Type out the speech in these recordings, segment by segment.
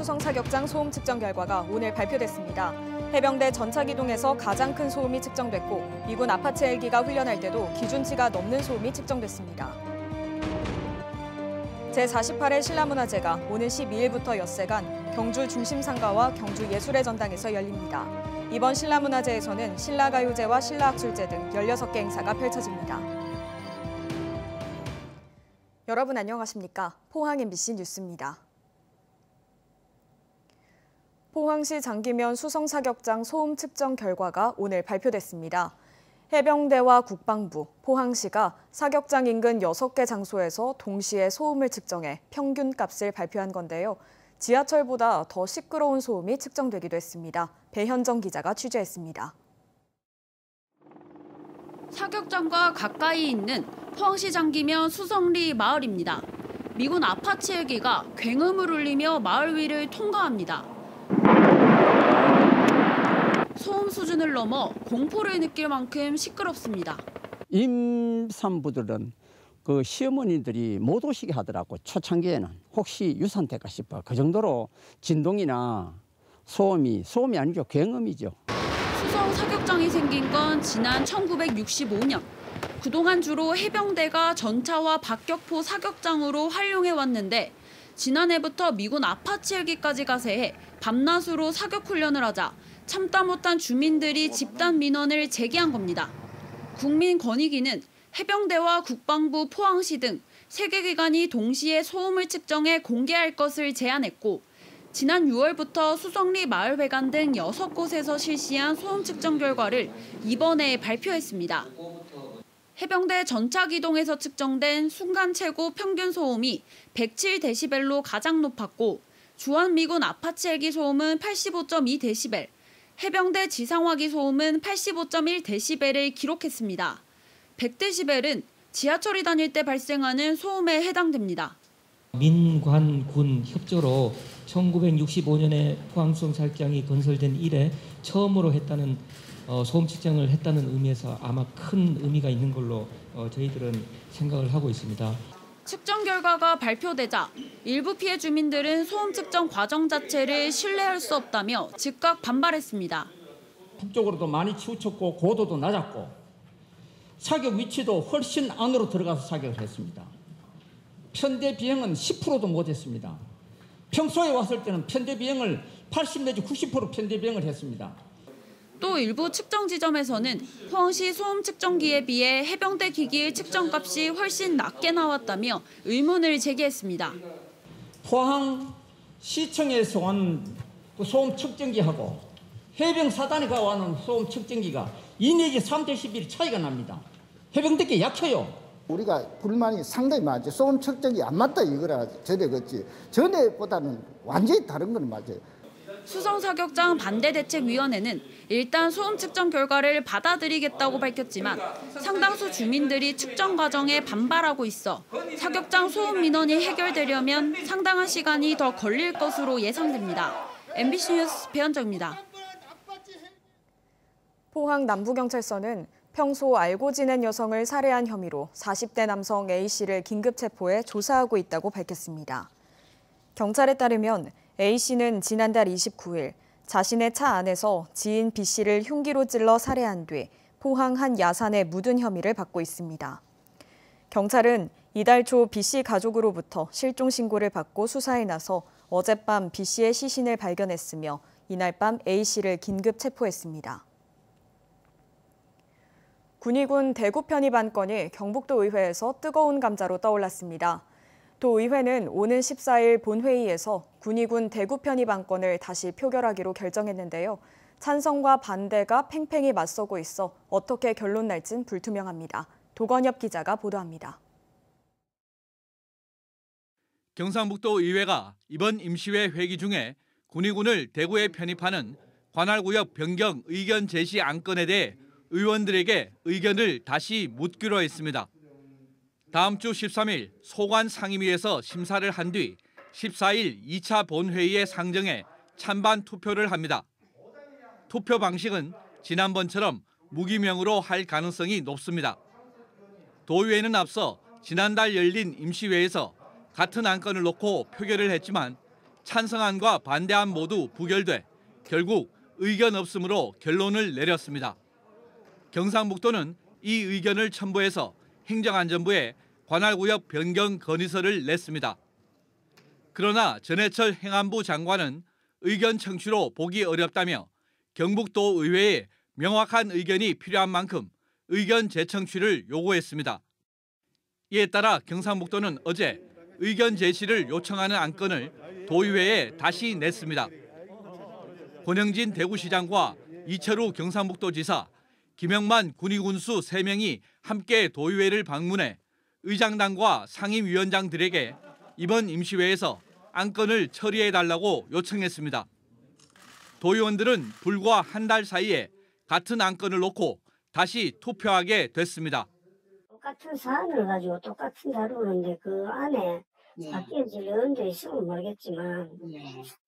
수성사격장 소음 측정 결과가 오늘 발표됐습니다. 해병대 전차기동에서 가장 큰 소음이 측정됐고 미군 아파치 헬기가 훈련할 때도 기준치가 넘는 소음이 측정됐습니다. 제48회 신라문화제가 오는 12일부터 엿새간 경주 중심상가와 경주 예술의 전당에서 열립니다. 이번 신라문화제에서는 신라가요제와 신라학술제 등 16개 행사가 펼쳐집니다. 여러분 안녕하십니까? 포항 MBC 뉴스입니다. 포항시 장기면 수성사격장 소음 측정 결과가 오늘 발표됐습니다. 해병대와 국방부, 포항시가 사격장 인근 6개 장소에서 동시에 소음을 측정해 평균값을 발표한 건데요. 지하철보다 더 시끄러운 소음이 측정되기도 했습니다. 배현정 기자가 취재했습니다. 사격장과 가까이 있는 포항시 장기면 수성리 마을입니다. 미군 아파치 헬기가 굉음을 울리며 마을 위를 통과합니다. 소음 수준을 넘어 공포를 느낄 만큼 시끄럽습니다. 임산부들은 그 시어머니들이 못 오시게 하더라고. 초창기에는 혹시 유산될까 싶어. 그 정도로 진동이나 소음이 아니죠. 굉음이죠. 수성 사격장이 생긴 건 지난 1965년. 그동안 주로 해병대가 전차와 박격포 사격장으로 활용해 왔는데 지난해부터 미군 아파치 헬기까지 가세해 밤낮으로 사격 훈련을 하자 참다 못한 주민들이 집단 민원을 제기한 겁니다. 국민권익위는 해병대와 국방부, 포항시 등 3개 기관이 동시에 소음을 측정해 공개할 것을 제안했고 지난 6월부터 수성리 마을회관 등 6곳에서 실시한 소음 측정 결과를 이번에 발표했습니다. 해병대 전차기동에서 측정된 순간 최고 평균 소음이 107데시벨로 가장 높았고 주한미군 아파치 헬기 소음은 85.2데시벨, 해병대 지상화기 소음은 85.1데시벨을 기록했습니다. 100데시벨은 지하철이 다닐 때 발생하는 소음에 해당됩니다. 민관군 협조로 1965년에 포항수성 사격장이 건설된 이래 처음으로 했다는 소음 측정을 했다는 의미에서 아마 큰 의미가 있는 걸로 저희들은 생각을 하고 있습니다. 측정 결과가 발표되자 일부 피해 주민들은 소음 측정 과정 자체를 신뢰할 수 없다며 즉각 반발했습니다. 북쪽으로도 많이 치우쳤고 고도도 낮았고 사격 위치도 훨씬 안으로 들어가서 사격을 했습니다. 편대 비행은 10%도 못했습니다. 평소에 왔을 때는 편대 비행을 80 내지 90% 편대 비행을 했습니다. 또 일부 측정 지점에서는 포항시 소음 측정기에 비해 해병대 기기의 측정값이 훨씬 낮게 나왔다며 의문을 제기했습니다. 포항시청에서 온 소음 측정기하고 해병 사단에가 와는 소음 측정기가 2 내지 3데시벨 차이가 납니다. 해병대께 약해요. 우리가 불만이 상당히 많죠. 소음 측정기 안 맞다 이거라 전에 그렇지. 전에보다는 완전히 다른 건 맞아요. 수성사격장 반대대책위원회는 일단 소음 측정 결과를 받아들이겠다고 밝혔지만 상당수 주민들이 측정 과정에 반발하고 있어 사격장 소음 민원이 해결되려면 상당한 시간이 더 걸릴 것으로 예상됩니다. MBC 뉴스 배현정입니다. 포항 남부경찰서는 평소 알고 지낸 여성을 살해한 혐의로 40대 남성 A씨를 긴급 체포해 조사하고 있다고 밝혔습니다. 경찰에 따르면 A씨는 지난달 29일 자신의 차 안에서 지인 B씨를 흉기로 찔러 살해한 뒤 포항 한 야산에 묻은 혐의를 받고 있습니다. 경찰은 이달 초 B씨 가족으로부터 실종 신고를 받고 수사에 나서 어젯밤 B씨의 시신을 발견했으며 이날 밤 A씨를 긴급 체포했습니다. 군위군 대구 편입 안건이 경북도 의회에서 뜨거운 감자로 떠올랐습니다. 도의회는 오는 14일 본회의에서 군위군 대구 편입 안건을 다시 표결하기로 결정했는데요. 찬성과 반대가 팽팽히 맞서고 있어 어떻게 결론 날진 불투명합니다. 도건엽 기자가 보도합니다. 경상북도 의회가 이번 임시회 회기 중에 군위군을 대구에 편입하는 관할구역 변경 의견 제시 안건에 대해 의원들에게 의견을 다시 묻기로 했습니다. 다음 주 13일 소관 상임위에서 심사를 한 뒤 14일 2차 본회의에 상정해 찬반 투표를 합니다. 투표 방식은 지난번처럼 무기명으로 할 가능성이 높습니다. 도의회는 앞서 지난달 열린 임시회에서 같은 안건을 놓고 표결을 했지만 찬성안과 반대안 모두 부결돼 결국 의견 없음으로 결론을 내렸습니다. 경상북도는 이 의견을 첨부해서 행정안전부에 관할구역 변경 건의서를 냈습니다. 그러나 전해철 행안부 장관은 의견 청취로 보기 어렵다며 경북도 의회에 명확한 의견이 필요한 만큼 의견 재청취를 요구했습니다. 이에 따라 경상북도는 어제 의견 제시를 요청하는 안건을 도의회에 다시 냈습니다. 권영진 대구시장과 이철우 경상북도지사, 김영만 군의군수 3명이 함께 도의회를 방문해 의장단과 상임위원장들에게 이번 임시회에서 안건을 처리해달라고 요청했습니다. 도의원들은 불과 한 달 사이에 같은 안건을 놓고 다시 투표하게 됐습니다. 똑같은 사안을 가지고 똑같은 다루는데 그 안에 바뀌어질 의원들이 있으면 모르겠지만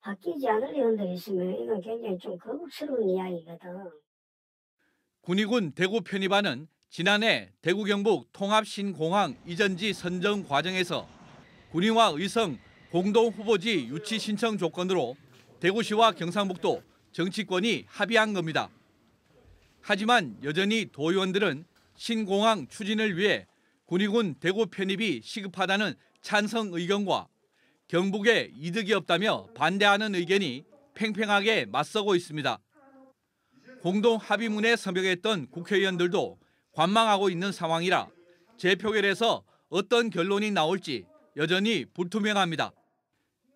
바뀌지 않을 의원들이 있으면 이건 굉장히 좀 거북스러운 이야기거든. 군의군 대구 편입안은 지난해 대구 경북 통합신공항 이전지 선정 과정에서 군의와 의성 공동 후보지 유치 신청 조건으로 대구시와 경상북도 정치권이 합의한 겁니다. 하지만 여전히 도의원들은 신공항 추진을 위해 군의군 대구 편입이 시급하다는 찬성 의견과 경북에 이득이 없다며 반대하는 의견이 팽팽하게 맞서고 있습니다. 공동 합의문에 서명했던 국회의원들도 관망하고 있는 상황이라 재표결에서 어떤 결론이 나올지 여전히 불투명합니다.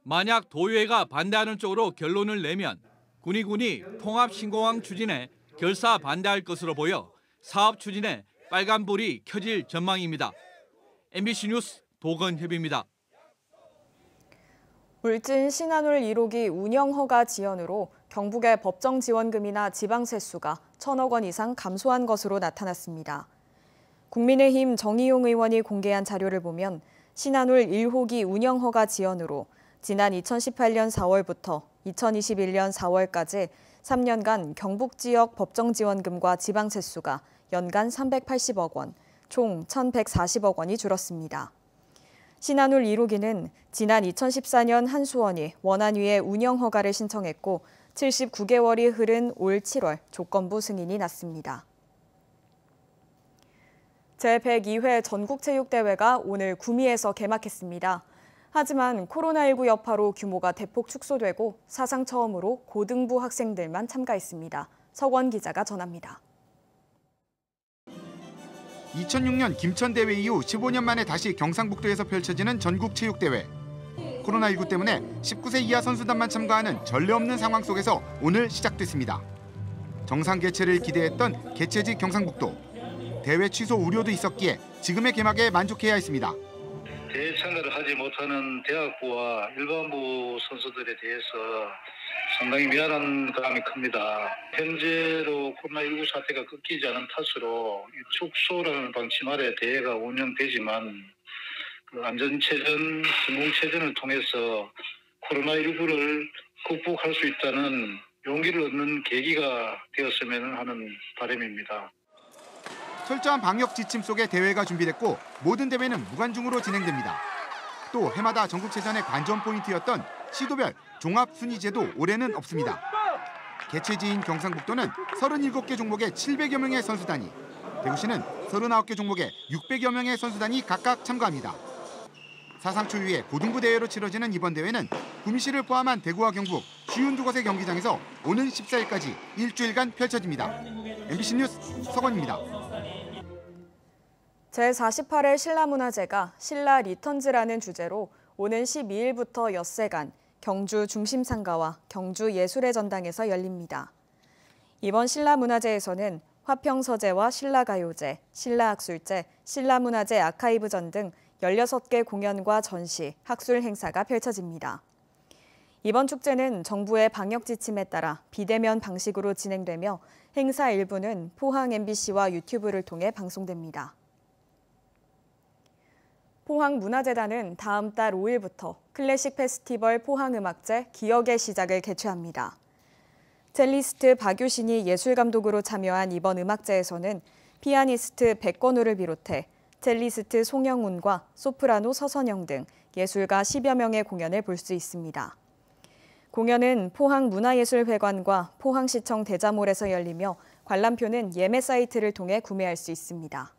만약 도의회가 반대하는 쪽으로 결론을 내면 군의군이 통합신공항 추진에 결사 반대할 것으로 보여 사업 추진에 빨간불이 켜질 전망입니다. MBC 뉴스 도건협입니다. 울진 신한울 1호기 운영허가 지연으로 경북의 법정 지원금이나 지방 세수가 1,000억 원 이상 감소한 것으로 나타났습니다. 국민의힘 정의용 의원이 공개한 자료를 보면 신한울 1호기 운영허가 지연으로 지난 2018년 4월부터 2021년 4월까지 3년간 경북 지역 법정 지원금과 지방 세수가 연간 380억 원, 총 1,140억 원이 줄었습니다. 신한울 1호기는 지난 2014년 한수원이 원안위에 운영 허가를 신청했고 79개월이 흐른 올 7월 조건부 승인이 났습니다. 제102회 전국체육대회가 오늘 구미에서 개막했습니다. 하지만 코로나19 여파로 규모가 대폭 축소되고 사상 처음으로 고등부 학생들만 참가했습니다. 석원 기자가 전합니다. 2006년 김천대회 이후 15년 만에 다시 경상북도에서 펼쳐지는 전국체육대회. 코로나19 때문에 19세 이하 선수단만 참가하는 전례 없는 상황 속에서 오늘 시작됐습니다. 정상 개최를 기대했던 개최지 경상북도. 대회 취소 우려도 있었기에 지금의 개막에 만족해야 했습니다. 대회 참가를 하지 못하는 대학부와 일반부 선수들에 대해서 상당히 미안한 감이 큽니다. 현재로 코로나19 사태가 끊기지 않은 탓으로 축소라는 방침 아래 대회가 운영되지만 그 안전체전, 진공체전을 통해서 코로나19를 극복할 수 있다는 용기를 얻는 계기가 되었으면 하는 바람입니다. 철저한 방역 지침 속에 대회가 준비됐고 모든 대회는 무관중으로 진행됩니다. 또 해마다 전국체전의 관전 포인트였던 시도별 종합순위제도 올해는 없습니다. 개최지인 경상북도는 37개 종목의 700여 명의 선수단이, 대구시는 39개 종목의 600여 명의 선수단이 각각 참가합니다. 사상 초유의 고등부 대회로 치러지는 이번 대회는 구미시를 포함한 대구와 경북 52곳의 경기장에서 오는 14일까지 일주일간 펼쳐집니다. MBC 뉴스 석원입니다. 제48회 신라문화제가 신라 리턴즈라는 주제로 오는 12일부터 엿새간 경주 중심상가와 경주 예술의 전당에서 열립니다. 이번 신라문화제에서는 화평서재와 신라가요제, 신라학술제, 신라문화제 아카이브전 등 16개 공연과 전시, 학술 행사가 펼쳐집니다. 이번 축제는 정부의 방역 지침에 따라 비대면 방식으로 진행되며 행사 일부는 포항 MBC와 유튜브를 통해 방송됩니다. 포항문화재단은 다음 달 5일부터 클래식 페스티벌 포항음악제 기억의 시작을 개최합니다. 첼리스트 박유신이 예술감독으로 참여한 이번 음악제에서는 피아니스트 백건우를 비롯해 첼리스트 송영훈과 소프라노 서선영 등 예술가 10여 명의 공연을 볼 수 있습니다. 공연은 포항문화예술회관과 포항시청 대자몰에서 열리며 관람표는 예매 사이트를 통해 구매할 수 있습니다.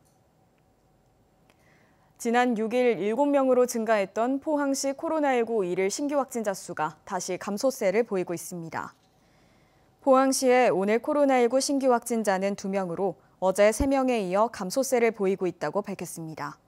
지난 6일 7명으로 증가했던 포항시 코로나19 일일 신규 확진자 수가 다시 감소세를 보이고 있습니다. 포항시의 오늘 코로나19 신규 확진자는 2명으로 어제 3명에 이어 감소세를 보이고 있다고 밝혔습니다.